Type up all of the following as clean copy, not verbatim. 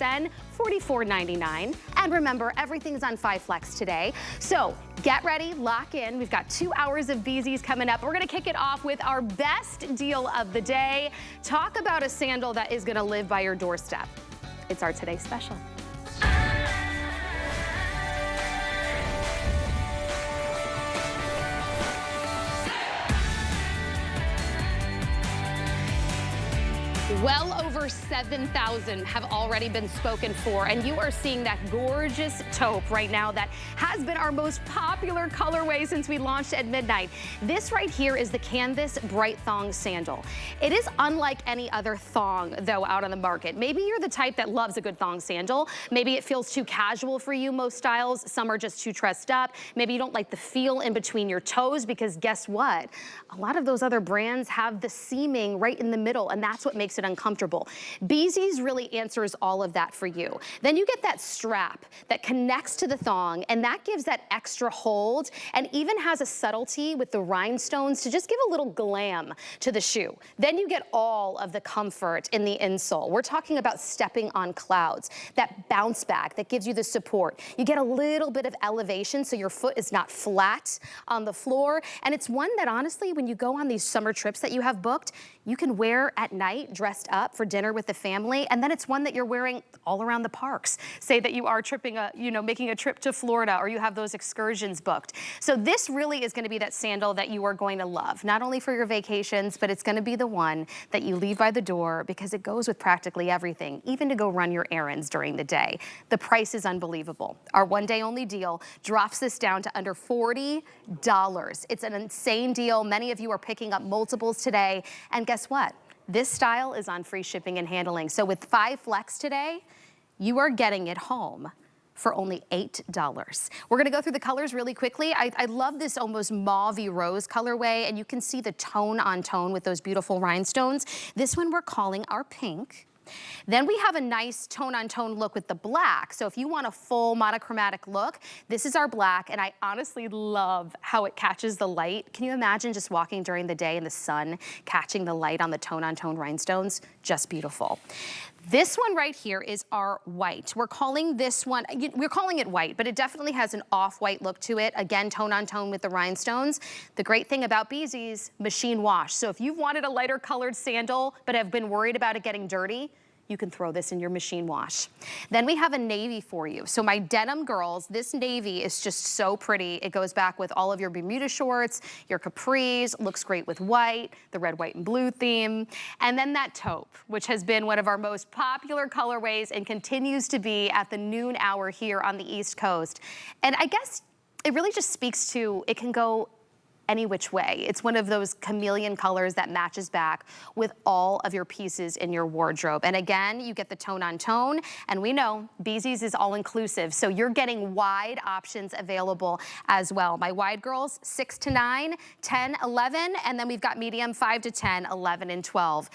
HSN, $44.99. And remember, everything's on 5 Flex today. So get ready, lock in. We've got 2 hours of BZees coming up. We're gonna kick it off with our best deal of the day. Talk about a sandal that is gonna live by your doorstep. It's our Today Special. Well over 7,000 have already been spoken for, and you are seeing that gorgeous taupe right now that has been our most popular colorway since we launched at midnight. This right here is the Canvas Bright Thong Sandal. It is unlike any other thong, though, out on the market. Maybe you're the type that loves a good thong sandal. Maybe it feels too casual for you, most styles. Some are just too dressed up. Maybe you don't like the feel in between your toes, because guess what? A lot of those other brands have the seaming right in the middle, and that's what makes it uncomfortable. BZees really answers all of that for you. Then you get that strap that connects to the thong, and that gives that extra hold, and even has a subtlety with the rhinestones to just give a little glam to the shoe. Then you get all of the comfort in the insole. We're talking about stepping on clouds, that bounce back that gives you the support. You get a little bit of elevation so your foot is not flat on the floor, and it's one that honestly, when you go on these summer trips that you have booked, you can wear at night dressed up for dinner with the family, and then it's one that you're wearing all around the parks. Say that you are making a trip to Florida, or you have those excursions booked. So this really is gonna be that sandal that you are going to love, not only for your vacations, but it's gonna be the one that you leave by the door, because it goes with practically everything, even to go run your errands during the day. The price is unbelievable. Our one-day only deal drops this down to under $40. It's an insane deal. Many of you are picking up multiples today, and guess what? This style is on free shipping and handling. So with 5 Flex today, you are getting it home for only $8. We're gonna go through the colors really quickly. I love this almost mauve-y rose colorway, and you can see the tone on tone with those beautiful rhinestones. This one we're calling our pink. Then we have a nice tone-on-tone look with the black. So if you want a full monochromatic look, this is our black, and I honestly love how it catches the light. Can you imagine just walking during the day in the sun, catching the light on the tone-on-tone rhinestones? Just beautiful. This one right here is our white. We're calling this one, we're calling it white, but it definitely has an off-white look to it. Again, tone-on-tone with the rhinestones. The great thing about BZees, machine wash. So if you've wanted a lighter colored sandal, but have been worried about it getting dirty, you can throw this in your machine wash. Then we have a navy for you. So my denim girls, this navy is just so pretty. It goes back with all of your Bermuda shorts, your capris, looks great with white, the red, white, and blue theme. And then that taupe, which has been one of our most popular colorways and continues to be at the noon hour here on the East Coast. And I guess it really just speaks to, it can go any which way. It's one of those chameleon colors that matches back with all of your pieces in your wardrobe. And again, you get the tone on tone, and we know BZees is all inclusive, so you're getting wide options available as well. My wide girls, 6 to 9, 10, 11, and then we've got medium 5 to 10, 11, and 12.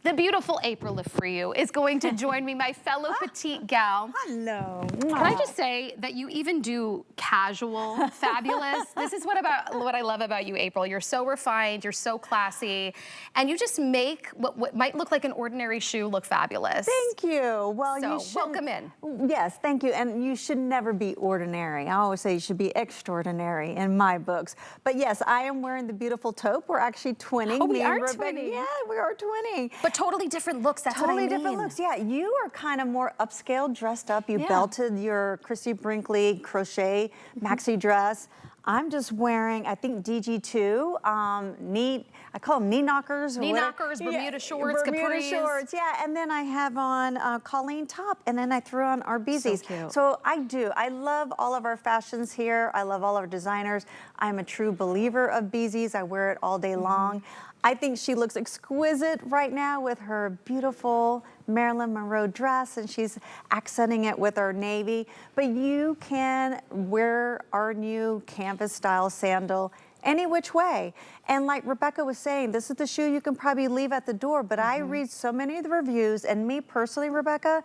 The beautiful April of For You is going to join me, my fellow petite gal. Hello. Can I just say that you even do casual fabulous? This is what I love about you, April. You're so refined, you're so classy, and you just make what might look like an ordinary shoe look fabulous. Thank you. Well, so you should welcome in. Yes, thank you. And you should never be ordinary. I always say you should be extraordinary in my books. But yes, I am wearing the beautiful taupe. We're actually twinning. Oh, we are twinning. Yeah, we are twinning. But totally different looks. That's totally what I mean. Different looks. Yeah, you are kind of more upscale, dressed up. You belted your Christy Brinkley crochet maxi dress. I'm just wearing, I think, DG2, I call them knee knockers. Knee knockers, Bermuda shorts, Bermuda capris. shorts, yeah. And then I have on Colleen top, and then I threw on our BZees. So cute. So I love all of our fashions here. I love all our designers. I'm a true believer of BZees. I wear it all day long. I think she looks exquisite right now with her beautiful Marilyn Monroe dress, and she's accenting it with our navy. But you can wear our new canvas style sandal any which way. And like Rebecca was saying, this is the shoe you can probably leave at the door, but I read so many of the reviews, and me personally, Rebecca,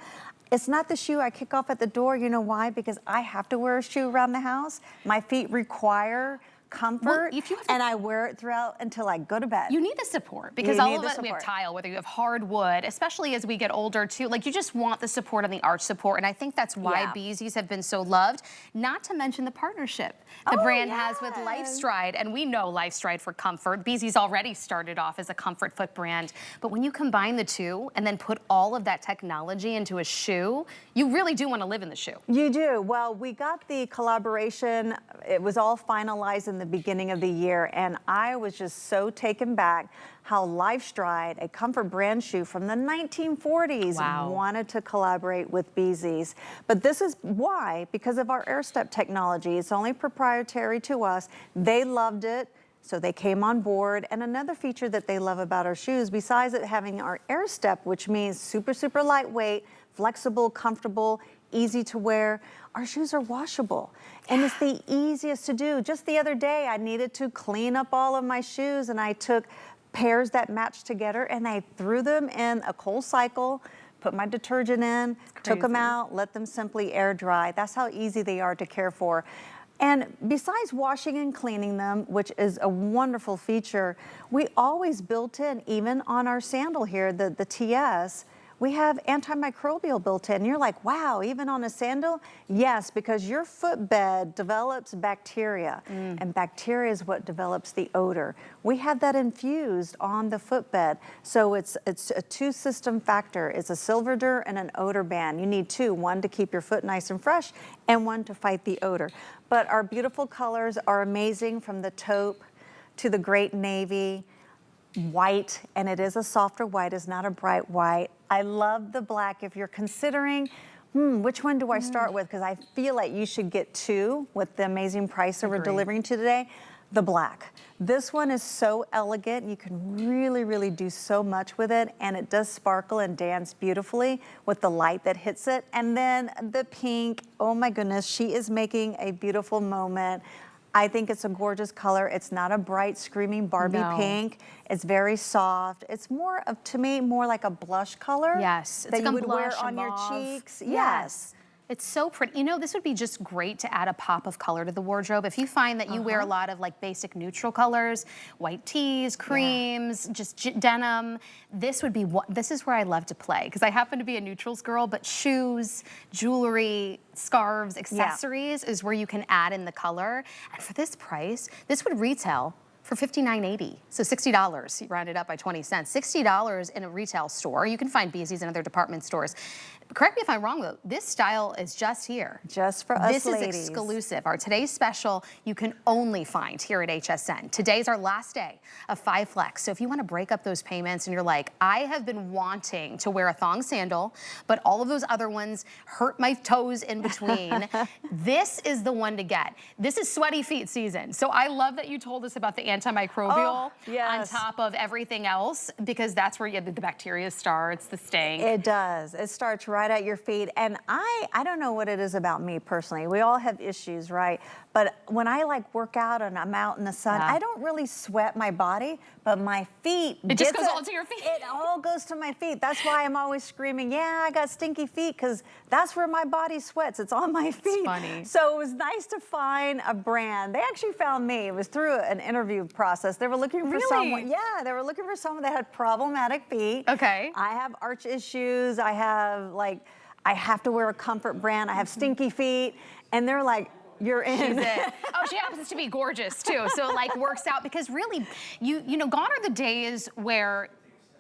it's not the shoe I kick off at the door. You know why? Because I have to wear a shoe around the house. My feet require comfort, if you have to, and I wear it throughout until I go to bed. you need the support because all of us, we have tile, whether you have hardwood, especially as we get older too, like you just want the support and the arch support. And I think that's why BZees have been so loved, not to mention the partnership the brand has with LifeStride. And we know LifeStride for comfort. BZees already started off as a comfort foot brand. But when you combine the two and then put all of that technology into a shoe, you really do want to live in the shoe. You do. Well, we got the collaboration. It was all finalized in the beginning of the year, and I was just so taken back how LifeStride, a comfort brand shoe from the 1940s, wanted to collaborate with BZees. But this is why, because of our AirStep technology. It's only proprietary to us. They loved it, so they came on board. And another feature that they love about our shoes, besides it having our AirStep, which means super, super lightweight, flexible, comfortable, easy to wear, our shoes are washable. And it's the easiest to do. Just the other day, I needed to clean up all of my shoes, and I took pairs that matched together and I threw them in a cold cycle, put my detergent in, took them out, let them simply air dry. That's how easy they are to care for. And besides washing and cleaning them, which is a wonderful feature, we always built in, even on our sandal here, the TS, we have antimicrobial built in. You're like, wow, even on a sandal? Yes, because your footbed develops bacteria, and bacteria is what develops the odor. We have that infused on the footbed. So it's a two-system factor. It's a Silverdur and an odor band. You need two, one to keep your foot nice and fresh, and one to fight the odor. But our beautiful colors are amazing, from the taupe to the great navy, white, and it is a softer white, it's not a bright white. I love the black. If you're considering, which one do I start with? Because I feel like you should get two with the amazing price that we're delivering to today. The black. This one is so elegant. You can really, really do so much with it, and it does sparkle and dance beautifully with the light that hits it. And then the pink, oh my goodness, she is making a beautiful moment. I think it's a gorgeous color. It's not a bright, screaming Barbie pink. It's very soft. It's more of, to me, more like a blush color. Yes. That you would wear on your cheeks. Yes. It's so pretty. You know, this would be just great to add a pop of color to the wardrobe. If you find that you wear a lot of like basic neutral colors, white tees, creams, just denim, this would be this is where I love to play, because I happen to be a neutrals girl, but shoes, jewelry, scarves, accessories is where you can add in the color. And for this price, this would retail for $59.80, so $60. You round it up by 20 cents. $60 in a retail store. You can find BZees in other department stores. Correct me if I'm wrong, though. This style is just here. Just for us ladies. This is exclusive. Our today's special you can only find here at HSN. Today's our last day of 5 Flex. So if you want to break up those payments and you're like, I have been wanting to wear a thong sandal, but all of those other ones hurt my toes in between, this is the one to get. This is sweaty feet season. So I love that you told us about the antimicrobial on top of everything else, because that's where the bacteria starts, the stink. It does. It starts right at your feet. And I don't know what it is about me personally. We all have issues, right? But when I like work out and I'm out in the sun, I don't really sweat my body, but my feet. It just goes all to your feet. It all goes to my feet. That's why I'm always screaming, yeah, I got stinky feet, because that's where my body sweats. It's on my feet. It's funny. So it was nice to find a brand. They actually found me. It was through an interview process. They were looking for someone. Yeah, they were looking for someone that had problematic feet. Okay. I have arch issues. I have to wear a comfort brand. I have stinky feet. And they're like, you're in. She's it. Oh, she happens to be gorgeous too. So it like works out, because really, you know, gone are the days where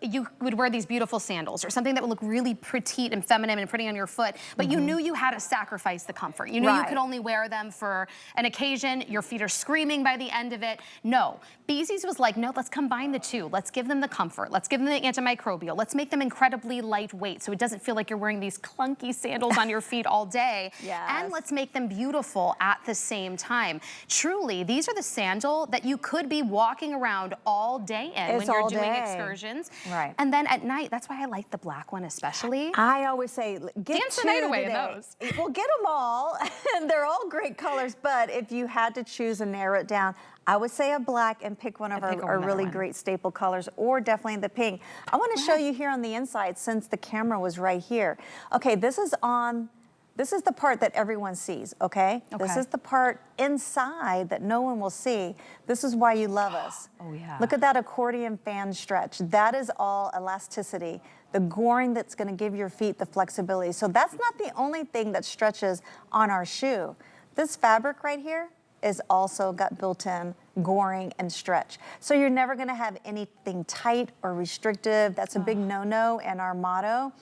you would wear these beautiful sandals or something that would look really petite and feminine and pretty on your foot, but you knew you had to sacrifice the comfort. You knew you could only wear them for an occasion. Your feet are screaming by the end of it. No, BZees was like, no, let's combine the two. Let's give them the comfort. Let's give them the antimicrobial. Let's make them incredibly lightweight, so it doesn't feel like you're wearing these clunky sandals on your feet all day. And let's make them beautiful at the same time. Truly, these are the sandal that you could be walking around all day in when you're doing excursions. Right. And then at night, that's why I like the black one especially. I always say, get dance the night away in those. Well, get them all. They're all great colors, but if you had to choose and narrow it down, I would say a black and pick one of our really great staple colors, or definitely the pink. I want to show you here on the inside, since the camera was right here. Okay, this is on This is the part that everyone sees, okay? This is the part inside that no one will see. This is why you love us. Oh, yeah. Look at that accordion fan stretch. That is all elasticity. The goring that's gonna give your feet the flexibility. So that's not the only thing that stretches on our shoe. This fabric right here is also got built-in goring and stretch. So you're never gonna have anything tight or restrictive. That's a big no-no in our motto.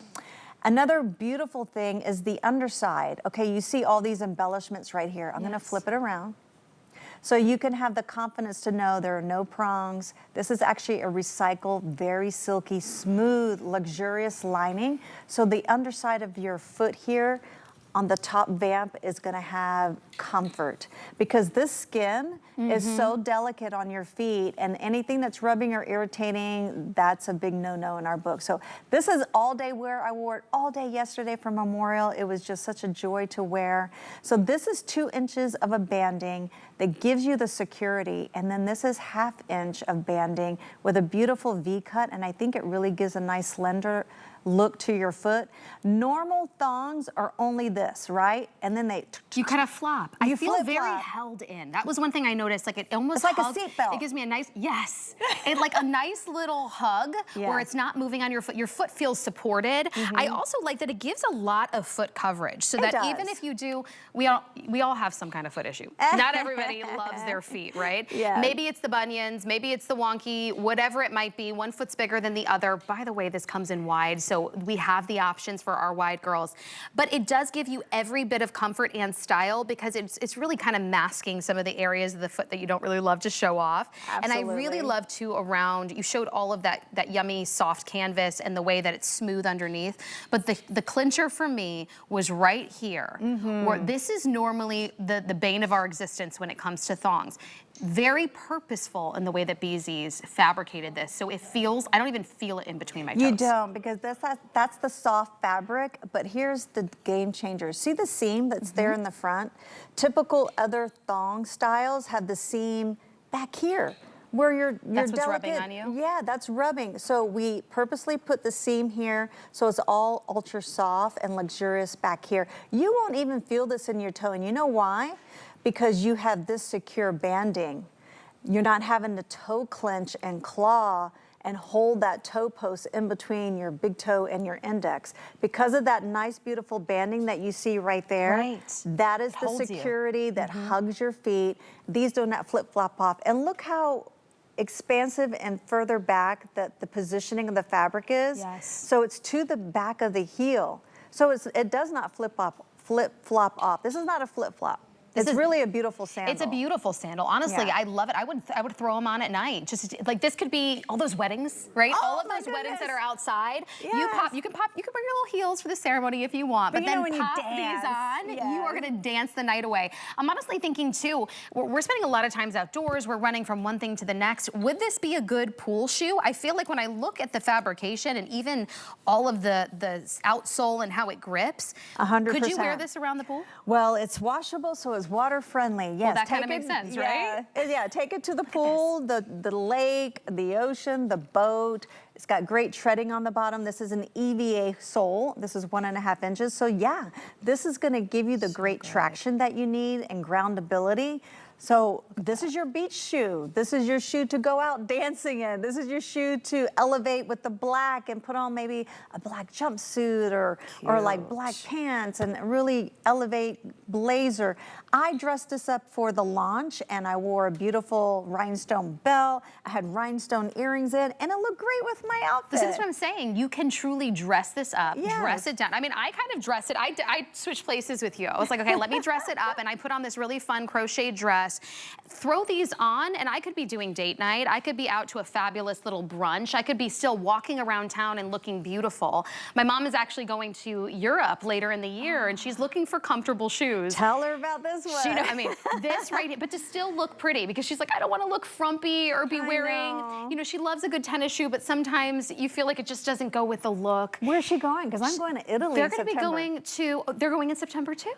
Another beautiful thing is the underside. Okay, you see all these embellishments right here. I'm gonna flip it around. So you can have the confidence to know there are no prongs. This is actually a recycled, very silky, smooth, luxurious lining. So the underside of your foot here on the top vamp is gonna have comfort, because this skin is so delicate on your feet, and anything that's rubbing or irritating, that's a big no-no in our book. So this is all day wear. I wore it all day yesterday for Memorial. It was just such a joy to wear. So this is 2 inches of a banding that gives you the security, and then this is 1/2 inch of banding with a beautiful V cut, and I think it really gives a nice slender look to your foot. Normal thongs are only this, right? And then you kind of flop. I feel flip very flop. held in. That was one thing I noticed. Like, it almost It's like hugs. a seatbelt. It gives me a nice, it like a nice little hug where it's not moving on your foot. Your foot feels supported. I also like that it gives a lot of foot coverage, so that even if you do, we all have some kind of foot issue. Not everybody loves their feet, right? Yeah. Maybe it's the bunions, maybe it's the wonky, whatever it might be. One foot's bigger than the other. By the way, this comes in wide, so we have the options for our wide girls. But it does give you every bit of comfort and style, because it's really kind of masking some of the areas of the foot that you don't really love to show off. Absolutely. And I really love too around, you showed all of that yummy soft canvas and the way that it's smooth underneath. But the clincher for me was right here, where this is normally the bane of our existence when it comes to thongs. Very purposeful in the way that BZees fabricated this. So it feels, I don't even feel it in between my toes. You don't, because that's the soft fabric, but here's the game changer. See the seam that's there in the front? Typical other thong styles have the seam back here, where you're that's what's delicate. rubbing on you? Yeah, that's rubbing. So we purposely put the seam here, so it's all ultra soft and luxurious back here. You won't even feel this in your toe, and you know why? Because you have this secure banding. You're not having to toe clench and claw and hold that toe post in between your big toe and your index. Because of that nice, beautiful banding that you see right there, that is the security that hugs your feet. These do not flip-flop off. And look how expansive and further back that the positioning of the fabric is. So it's to the back of the heel. So it does not flip-flop off. This is not a flip-flop. It's really a beautiful sandal. It's a beautiful sandal. Honestly, I love it. I would throw them on at night. Just like, this could be all those weddings, right? Oh, all of those weddings that are outside. You can bring your little heels for the ceremony if you want, but then pop these on. You are gonna dance the night away. I'm honestly thinking too, we're spending a lot of times outdoors. We're running from one thing to the next. Would this be a good pool shoe? I feel like when I look at the fabrication and even all of the outsole and how it grips, 100%. Could you wear this around the pool? Well, it's washable, so it's water friendly. Yes, well, that kind of makes sense, right? Yeah, take it to the pool, the lake, the ocean, the boat. It's got great treading on the bottom. This is an EVA sole. This is 1.5 inches. So yeah, this is gonna give you the great traction that you need and groundability. So this is your beach shoe. This is your shoe to go out dancing in. This is your shoe to elevate with the black and put on maybe a black jumpsuit or like black pants and really elevate blazer. I dressed this up for the launch, and I wore a beautiful rhinestone belt. I had rhinestone earrings in, and it looked great with my outfit. This is what I'm saying. You can truly dress this up, dress it down. I mean, I kind of dress it. I switched places with you. I was like, okay, let me dress it up, and I put on this really fun crochet dress. Throw these on, and I could be doing date night. I could be out to a fabulous little brunch. I could be still walking around town and looking beautiful. My mom is actually going to Europe later in the year, and she's looking for comfortable shoes. Tell her about this one. I mean, this right here, but to still look pretty, because she's like, I don't want to look frumpy or be wearing, you know, she loves a good tennis shoe, but sometimes you feel like it just doesn't go with the look. Where's she going? Because I'm going to Italy in September. They're going in September too.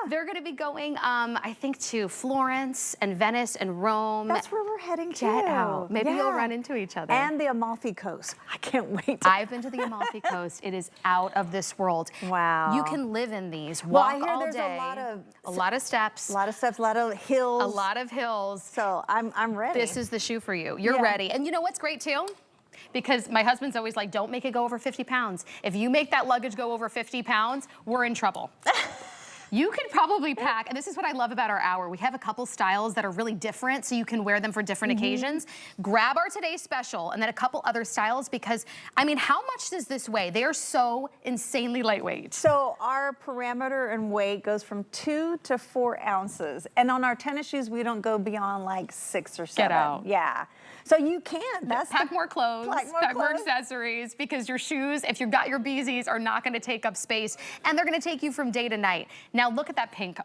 They're gonna be going, I think, to Florence and Venice and Rome. That's where we're heading to. Get out. Maybe you'll run into each other. And the Amalfi Coast. I can't wait. I've been to the Amalfi Coast. It is out of this world. Wow. You can live in these, walk I hear all there's day. a lot of steps. A lot of steps, a lot of hills. A lot of hills. So I'm ready. This is the shoe for you. You're ready. And you know what's great too? Because my husband's always like, don't make it go over 50 pounds. If you make that luggage go over 50 pounds, we're in trouble. You could probably pack, and this is what I love about our hour. We have a couple styles that are really different, so you can wear them for different occasions. Grab our today's special and then a couple other styles, because, I mean, how much does this weigh? They are so insanely lightweight. So our parameter and weight goes from 2 to 4 ounces. And on our tennis shoes, we don't go beyond like 6 or 7. Get out. Yeah. So you can. Pack more clothes, pack more accessories, because your shoes, if you've got your BZees, are not gonna take up space, and they're gonna take you from day to night. Now look at that pink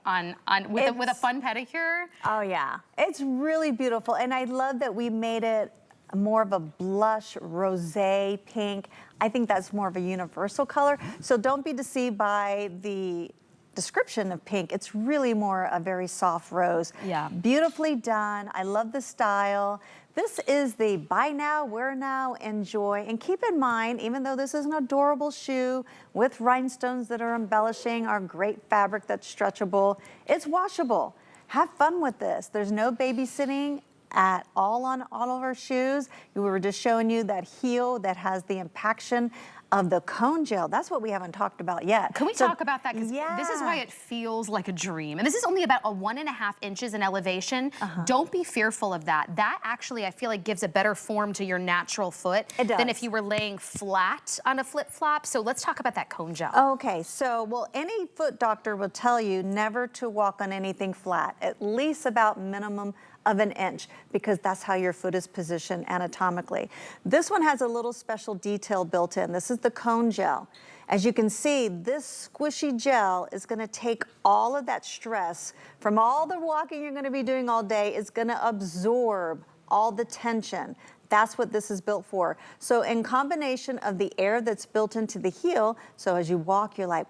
with a fun pedicure. Oh yeah, it's really beautiful. And I love that we made it more of a blush rosé pink. I think that's more of a universal color. So don't be deceived by the description of pink. It's really more a very soft rose. Yeah. Beautifully done. I love the style. This is the buy now, wear now, enjoy. And keep in mind, even though this is an adorable shoe with rhinestones that are embellishing our great fabric that's stretchable, it's washable. Have fun with this. There's no babysitting at all on all of our shoes. We were just showing you that heel that has the impaction of the cone gel. That's what we haven't talked about yet. Can we talk about that? Because this is why it feels like a dream. And this is only about 1.5 inches in elevation. Don't be fearful of that. That actually, I feel like, gives a better form to your natural foot than if you were laying flat on a flip-flop. So let's talk about that cone gel. Okay, so, well, any foot doctor will tell you never to walk on anything flat, at least about minimum of 1 inch, because that's how your foot is positioned anatomically. This one has a little special detail built in. This is the cone gel. As you can see, this squishy gel is gonna take all of that stress from all the walking you're gonna be doing all day. It's gonna absorb all the tension. That's what this is built for. So in combination of the air that's built into the heel, so as you walk, you're like,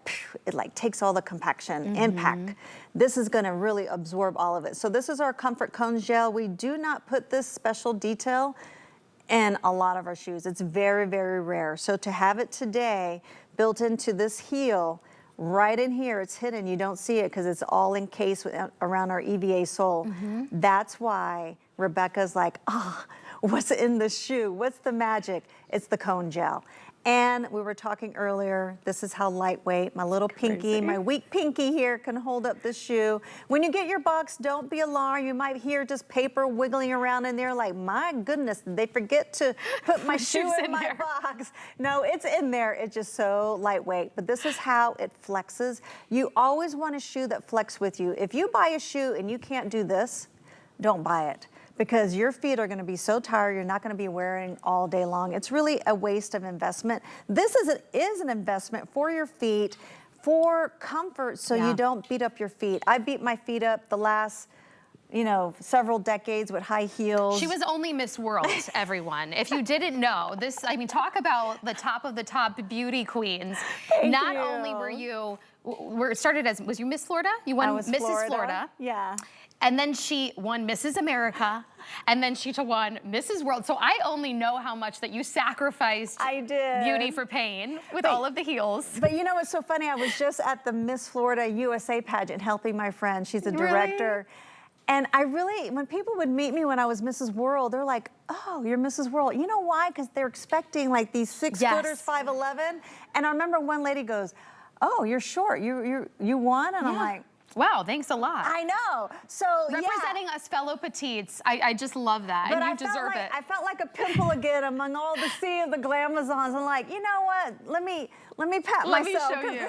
it like takes all the compaction, impact. This is gonna really absorb all of it. So this is our Comfort Cone Gel. We do not put this special detail in a lot of our shoes. It's very, very rare. So to have it today built into this heel, right in here, it's hidden, you don't see it because it's all encased around our EVA sole. That's why Rebecca's like, oh, what's in the shoe? What's the magic? It's the cone gel. And we were talking earlier, this is how lightweight, my little pinky, my weak pinky here can hold up the shoe. When you get your box, don't be alarmed. You might hear just paper wiggling around in there like, my goodness, did they forget to put my shoe in my box? No, it's in there. It's just so lightweight. But this is how it flexes. You always want a shoe that flexes with you. If you buy a shoe and you can't do this, don't buy it, because your feet are gonna be so tired, you're not gonna be wearing all day long. It's really a waste of investment. This is an investment for your feet, for comfort, so you don't beat up your feet. I beat my feet up the last, you know, several decades with high heels. She was only Miss World, everyone. If you didn't know, this, I mean, talk about the top of the top beauty queens. Not only were you, it started as, was you Miss Florida? You won Mrs. Florida. Yeah. And then she won Mrs. America, and then she won Mrs. World. So I only know how much that you sacrificed beauty for pain with all of the heels. But you know what's so funny? I was just at the Miss Florida USA pageant helping my friend. She's a director. And I really, when people would meet me when I was Mrs. World, they're like, oh, you're Mrs. World. You know why? Because they're expecting like these 6-footers, 5'11". And I remember one lady goes, oh, you're short. You won? And I'm like, wow, thanks a lot. I know. So representing us fellow petites, I just love that, and you deserve it. I felt like a pimple again among all the sea of the glamazons. I'm like, you know what? Let me pat myself. Let me show you.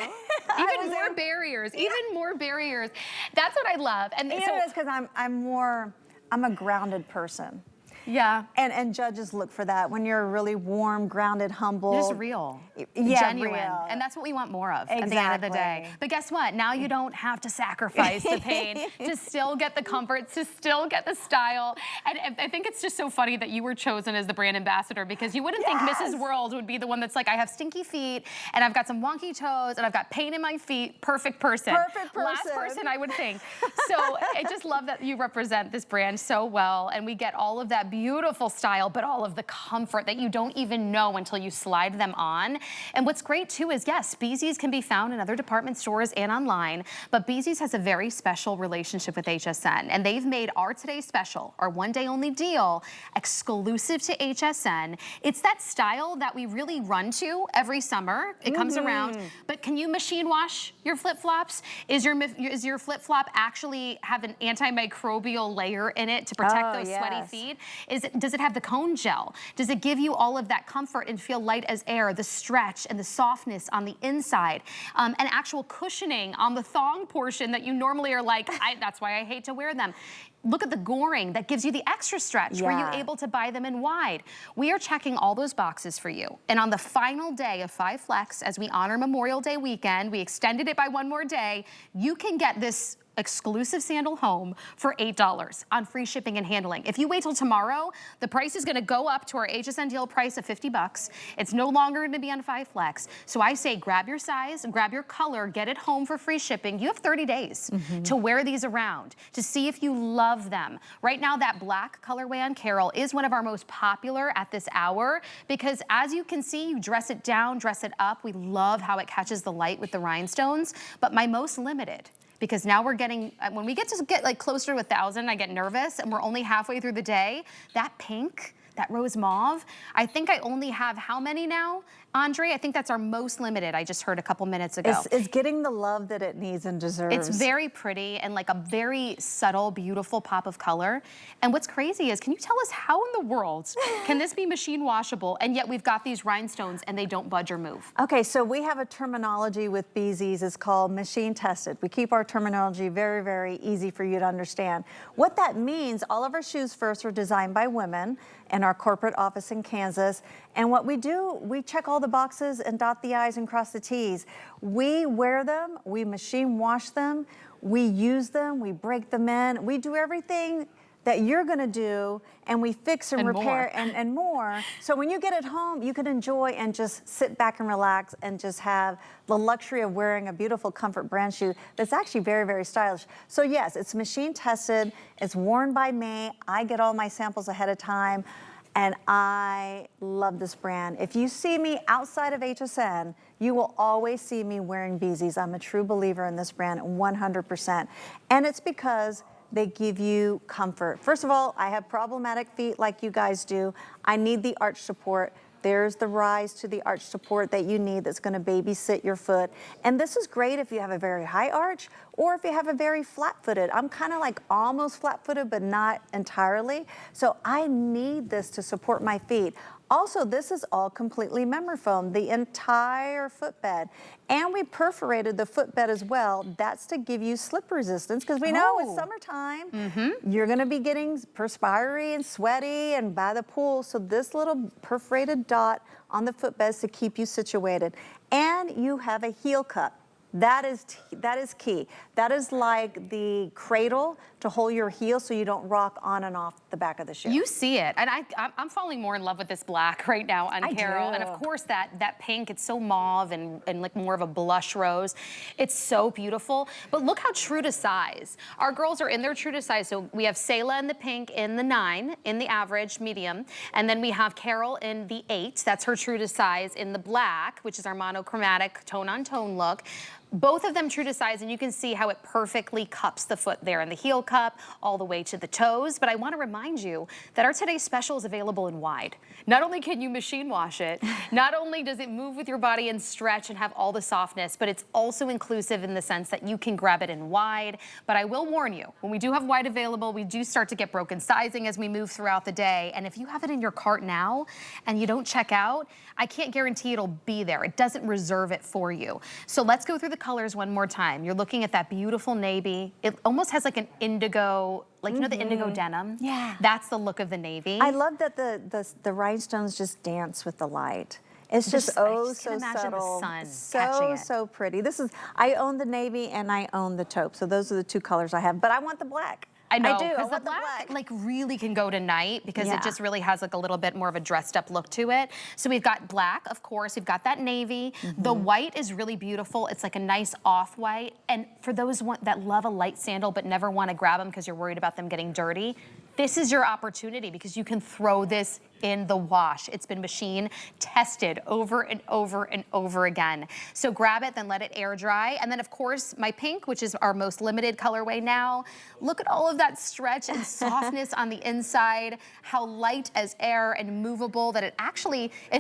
Even more barriers. Even more barriers. That's what I love. And you know, it's because I'm a grounded person. Yeah. And judges look for that when you're really warm, grounded, humble. Just real. Yeah, genuine. real. And that's what we want more of Exactly. at the end of the day. But guess what? Now you don't have to sacrifice the pain to still get the comfort, to still get the style. And I think it's just so funny that you were chosen as the brand ambassador, because you wouldn't think Mrs. World would be the one that's like, I have stinky feet and I've got some wonky toes and I've got pain in my feet. Perfect person. Perfect person. Last person I would think. So I just love that you represent this brand so well, and we get all of that beautiful style, but all of the comfort that you don't even know until you slide them on. And what's great too is, yes, BZees can be found in other department stores and online, but BZees has a very special relationship with HSN, and they've made our Today Special, our one-day only deal, exclusive to HSN. It's that style that we really run to every summer. It comes around, but can you machine wash your flip-flops? Is your flip-flop actually have an antimicrobial layer in it to protect those sweaty feet? Does it have the cone gel? Does it give you all of that comfort and feel light as air, the stretch and the softness on the inside, and actual cushioning on the thong portion that you normally are like, that's why I hate to wear them. Look at the goring that gives you the extra stretch. Were you able to buy them in wide? We are checking all those boxes for you. And on the final day of 5 Flex, as we honor Memorial Day weekend, we extended it by one more day, you can get this exclusive sandal home for $8 on free shipping and handling. If you wait till tomorrow, the price is gonna go up to our HSN deal price of 50 bucks. It's no longer gonna be on 5 Flex. So I say grab your size, grab your color, get it home for free shipping. You have 30 days to wear these around, to see if you love them. Right now, that black colorway on Carol is one of our most popular at this hour, because as you can see, you dress it down, dress it up. We love how it catches the light with the rhinestones, but my most limited, because now we're getting, when we get like closer to 1,000, I get nervous, and we're only halfway through the day. That pink, that rose mauve, I think I only have how many now, Andre? I think that's our most limited, I just heard a couple minutes ago. It's getting the love that it needs and deserves. It's very pretty and like a very subtle, beautiful pop of color. And what's crazy is, can you tell us how in the world can this be machine washable, and yet we've got these rhinestones and they don't budge or move? Okay, so we have a terminology with BZees. It's called machine tested. We keep our terminology very, very easy for you to understand. What that means, all of our shoes first are designed by women in our corporate office in Kansas. And what we do, we check all the boxes and dot the I's and cross the T's. We wear them, we machine wash them, we use them, we break them in, we do everything that you're gonna do, and we fix and repair and more. So when you get it home, you can enjoy and just sit back and relax and just have the luxury of wearing a beautiful comfort brand shoe that's actually very, very stylish. So yes, it's machine tested, it's worn by me, I get all my samples ahead of time, and I love this brand. If you see me outside of HSN, you will always see me wearing BZees. I'm a true believer in this brand, 100%. And it's because they give you comfort. First of all, I have problematic feet like you guys do. I need the arch support. There's the rise to the arch support that you need that's gonna babysit your foot. And this is great if you have a very high arch or if you have a very flat-footed. I'm kind of like almost flat-footed, but not entirely. So I need this to support my feet. Also, this is all completely membrane, the entire footbed. And we perforated the footbed as well. That's to give you slip resistance, because we know it's summertime. You're gonna be getting perspiry and sweaty and by the pool. So this little perforated dot on the footbed is to keep you situated. And you have a heel cup. That is key. That is like the cradle to hold your heel so you don't rock on and off the back of the shoe. You see it, and I'm falling more in love with this black right now on Carol. And of course that pink, it's so mauve and like more of a blush rose. It's so beautiful, but look how true to size. Our girls are in their true to size. So we have Selah in the pink in the 9, in the average, medium, and then we have Carol in the 8, that's her true to size, in the black, which is our monochromatic tone-on-tone look. Both of them true to size, and you can see how it perfectly cups the foot there in the heel cup all the way to the toes. But I want to remind you that our today's special is available in wide. Not only can you machine wash it, not only does it move with your body and stretch and have all the softness, but it's also inclusive in the sense that you can grab it in wide. But I will warn you, when we do have wide available, we do start to get broken sizing as we move throughout the day. And if you have it in your cart now and you don't check out, I can't guarantee it'll be there. It doesn't reserve it for you. So let's go through the colors one more time. You're looking at that beautiful navy. It almost has like an indigo like, you know, the indigo denim? Yeah. That's the look of the navy. I love that the rhinestones just dance with the light. It's just so subtle. The sun so pretty. I own the navy and I own the taupe. So those are the two colors I have, but I want the black. I know, I do. because the black like really can go to night because it just really has like a little bit more of a dressed up look to it. So we've got black, of course, we've got that navy. The white is really beautiful. It's like a nice off-white. And for those that love a light sandal but never want to grab them because you're worried about them getting dirty, this is your opportunity because you can throw this in the wash. It's been machine tested over and over and over again. So grab it, then let it air dry. And then of course, my pink, which is our most limited colorway now. Look at all of that stretch and softness on the inside, how light as air and movable that it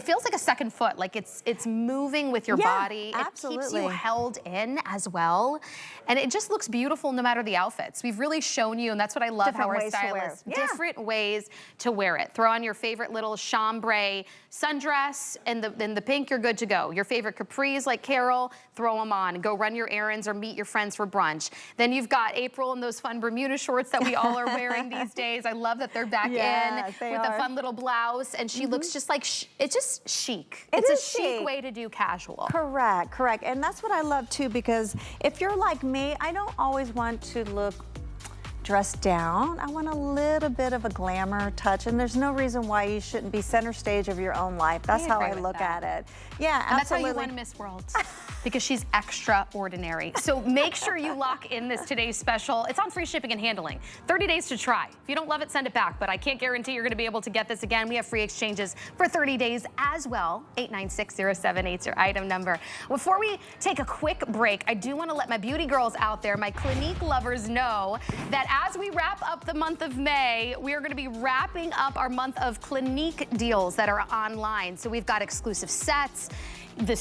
feels like a second foot, like it's moving with your body. Absolutely. It keeps you held in as well. And it just looks beautiful no matter the outfits. We've really shown you, and that's what I love, how our stylists, different ways to wear it. Throw on your favorite little chambray sundress, and the pink, you're good to go. Your favorite capris like Carol, throw them on. Go run your errands or meet your friends for brunch. Then you've got April and those fun Bermuda shorts that we all are wearing these days. I love that they're back in with the fun little blouse, and she looks just like, it's just chic. It's a chic way to do casual. Correct, correct. And that's what I love too, because if you're like me, I don't always want to look dressed down. I want a little bit of a glamour touch, and there's no reason why you shouldn't be center stage of your own life. That's how I look at it. Yeah, and that's how you won Miss World, because she's extraordinary. So make sure you lock in this today's special. It's on free shipping and handling. 30 days to try. If you don't love it, send it back, but I can't guarantee you're gonna be able to get this again. We have free exchanges for 30 days as well. 8960788 is your item number. Before we take a quick break, I do wanna let my beauty girls out there, my Clinique lovers, know that as we wrap up the month of May, we are going to be wrapping up our month of Clinique deals that are online. So we've got exclusive sets, the